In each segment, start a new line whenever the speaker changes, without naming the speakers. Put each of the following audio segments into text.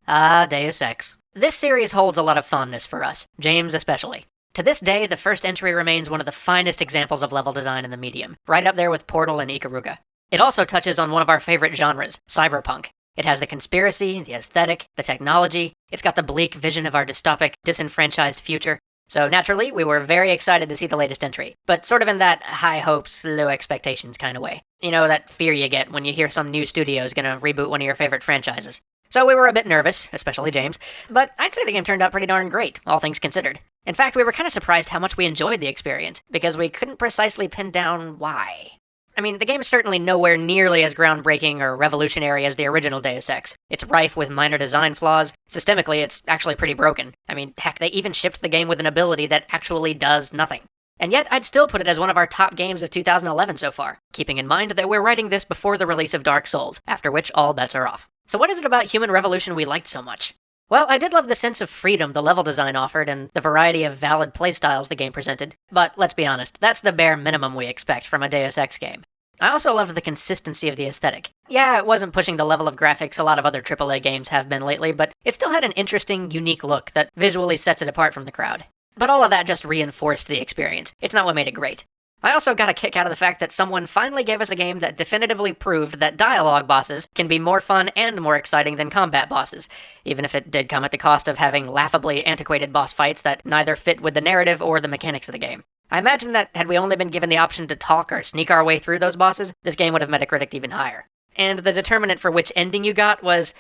Deus Ex. This series holds a lot of fondness for us, James especially. To this day, the first entry remains one of the finest examples of level design in the medium, right up there with Portal and Ikaruga. It also touches on one of our favorite genres, cyberpunk. It has the conspiracy, the aesthetic, the technology, it's got the bleak vision of our dystopic, disenfranchised future. So naturally, we were very excited to see the latest entry, but sort of in that high hopes, low expectations kind of way. You know, that fear you get when you hear some new studio is gonna reboot one of your favorite franchises. So we were a bit nervous, especially James, but I'd say the game turned out pretty darn great, all things considered. In fact, we were kind of surprised how much we enjoyed the experience, because we couldn't precisely pin down why. I mean, the game's certainly nowhere nearly as groundbreaking or revolutionary as the original Deus Ex. It's rife with minor design flaws. Systemically, it's actually pretty broken. I mean, heck, they even shipped the game with an ability that actually does nothing. And yet, I'd still put it as one of our top games of 2011 so far, keeping in mind that we're writing this before the release of Dark Souls, after which all bets are off. So what is it about Human Revolution we liked so much? Well, I did love the sense of freedom the level design offered and the variety of valid playstyles the game presented, but let's be honest, that's the bare minimum we expect from a Deus Ex game. I also loved the consistency of the aesthetic. Yeah, it wasn't pushing the level of graphics a lot of other AAA games have been lately, but it still had an interesting, unique look that visually sets it apart from the crowd. But all of that just reinforced the experience. It's not what made it great. I also got a kick out of the fact that someone finally gave us a game that definitively proved that dialogue bosses can be more fun and more exciting than combat bosses, even if it did come at the cost of having laughably antiquated boss fights that neither fit with the narrative or the mechanics of the game. I imagine that had we only been given the option to talk or sneak our way through those bosses, this game would have Metacritic even higher. And the determinant for which ending you got was,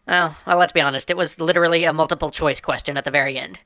well, let's be honest, it was literally a multiple choice question at the very end.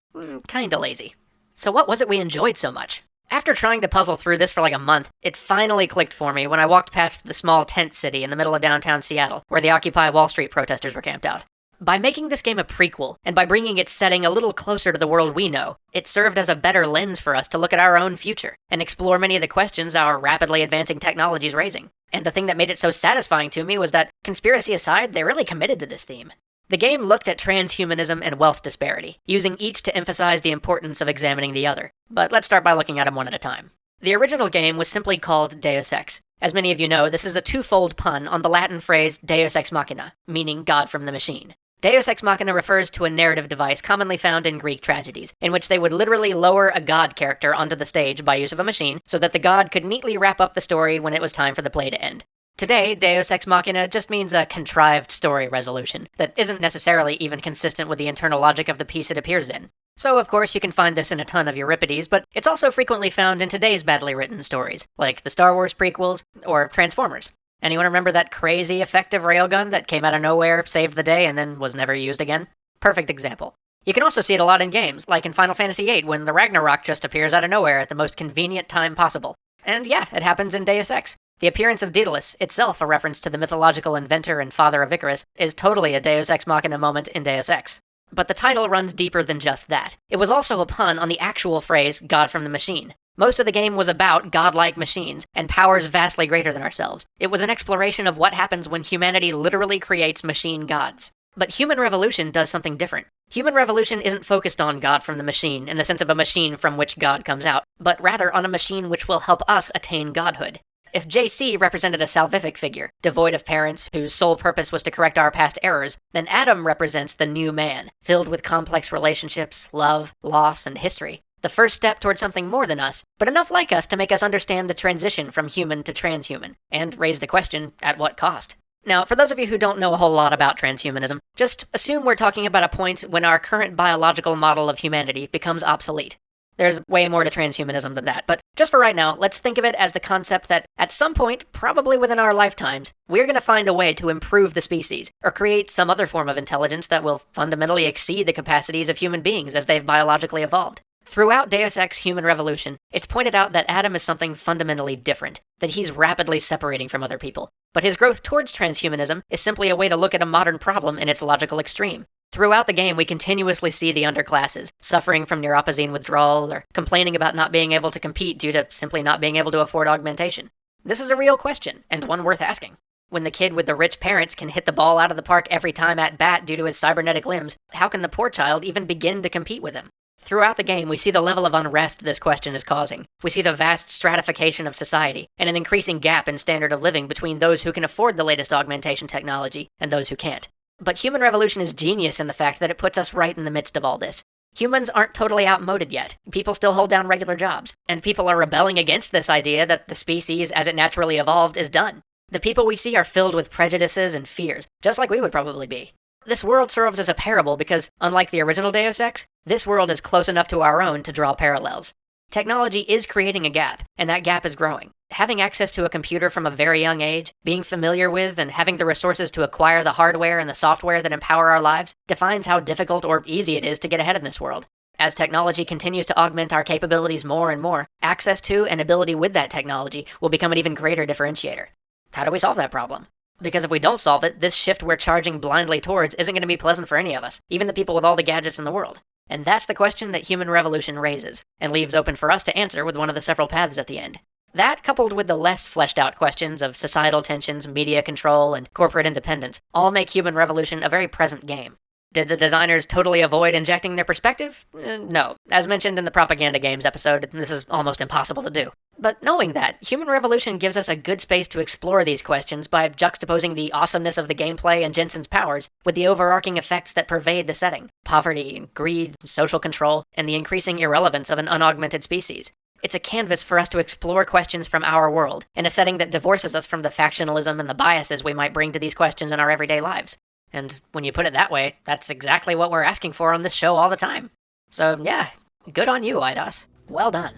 Kinda lazy. So what was it we enjoyed so much? After trying to puzzle through this for like a month, it finally clicked for me when I walked past the small tent city in the middle of downtown Seattle, where the Occupy Wall Street protesters were camped out. By making this game a prequel, and by bringing its setting a little closer to the world we know, it served as a better lens for us to look at our own future, and explore many of the questions our rapidly advancing technology is raising. And the thing that made it so satisfying to me was that, conspiracy aside, they really committed to this theme. The game looked at transhumanism and wealth disparity, using each to emphasize the importance of examining the other. But let's start by looking at them one at a time. The original game was simply called Deus Ex. As many of you know, this is a twofold pun on the Latin phrase Deus Ex Machina, meaning God from the machine. Deus Ex Machina refers to a narrative device commonly found in Greek tragedies, in which they would literally lower a god character onto the stage by use of a machine, so that the god could neatly wrap up the story when it was time for the play to end. Today, Deus Ex Machina just means a contrived story resolution that isn't necessarily even consistent with the internal logic of the piece it appears in. So, of course, you can find this in a ton of Euripides, but it's also frequently found in today's badly written stories, like the Star Wars prequels or Transformers. Anyone remember that crazy effective railgun that came out of nowhere, saved the day, and then was never used again? Perfect example. You can also see it a lot in games, like in Final Fantasy VIII, when the Ragnarok just appears out of nowhere at the most convenient time possible. And yeah, it happens in Deus Ex. The appearance of Daedalus, itself a reference to the mythological inventor and father of Icarus, is totally a Deus Ex Machina moment in Deus Ex. But the title runs deeper than just that. It was also a pun on the actual phrase, God from the machine. Most of the game was about godlike machines, and powers vastly greater than ourselves. It was an exploration of what happens when humanity literally creates machine gods. But Human Revolution does something different. Human Revolution isn't focused on God from the machine in the sense of a machine from which God comes out, but rather on a machine which will help us attain godhood. If JC represented a salvific figure, devoid of parents, whose sole purpose was to correct our past errors, then Adam represents the new man, filled with complex relationships, love, loss, and history. The first step toward something more than us, but enough like us to make us understand the transition from human to transhuman, and raise the question, at what cost? Now, for those of you who don't know a whole lot about transhumanism, just assume we're talking about a point when our current biological model of humanity becomes obsolete. There's way more to transhumanism than that, but just for right now, let's think of it as the concept that, at some point, probably within our lifetimes, we're going to find a way to improve the species, or create some other form of intelligence that will fundamentally exceed the capacities of human beings as they've biologically evolved. Throughout Deus Ex Human Revolution, it's pointed out that Adam is something fundamentally different, that he's rapidly separating from other people. But his growth towards transhumanism is simply a way to look at a modern problem in its logical extreme. Throughout the game, we continuously see the underclasses, suffering from neuropozyne withdrawal, or complaining about not being able to compete due to simply not being able to afford augmentation. This is a real question, and one worth asking. When the kid with the rich parents can hit the ball out of the park every time at bat due to his cybernetic limbs, how can the poor child even begin to compete with him? Throughout the game, we see the level of unrest this question is causing. We see the vast stratification of society, and an increasing gap in standard of living between those who can afford the latest augmentation technology and those who can't. But human revolution is genius in the fact that it puts us right in the midst of all this. Humans aren't totally outmoded yet. People still hold down regular jobs, and people are rebelling against this idea that the species, as it naturally evolved, is done. The people we see are filled with prejudices and fears, just like we would probably be. This world serves as a parable because, unlike the original Deus Ex, this world is close enough to our own to draw parallels. Technology is creating a gap, and that gap is growing. Having access to a computer from a very young age, being familiar with and having the resources to acquire the hardware and the software that empower our lives, defines how difficult or easy it is to get ahead in this world. As technology continues to augment our capabilities more and more, access to and ability with that technology will become an even greater differentiator. How do we solve that problem? Because if we don't solve it, this shift we're charging blindly towards isn't going to be pleasant for any of us, even the people with all the gadgets in the world. And that's the question that human revolution raises, and leaves open for us to answer with one of the several paths at the end. That, coupled with the less fleshed out questions of societal tensions, media control, and corporate independence, all make human revolution a very present game. Did the designers totally avoid injecting their perspective? No. As mentioned in the Propaganda Games episode, this is almost impossible to do. But knowing that, Human Revolution gives us a good space to explore these questions by juxtaposing the awesomeness of the gameplay and Jensen's powers with the overarching effects that pervade the setting: poverty, greed, social control, and the increasing irrelevance of an unaugmented species. It's a canvas for us to explore questions from our world, in a setting that divorces us from the factionalism and the biases we might bring to these questions in our everyday lives. And when you put it that way, that's exactly what we're asking for on this show all the time. So yeah, good on you, Eidos. Well done.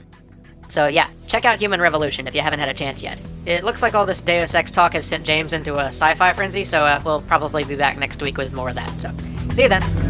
So yeah, check out Human Revolution if you haven't had a chance yet. It looks like all this Deus Ex talk has sent James into a sci-fi frenzy, so we'll probably be back next week with more of that. So, see you then.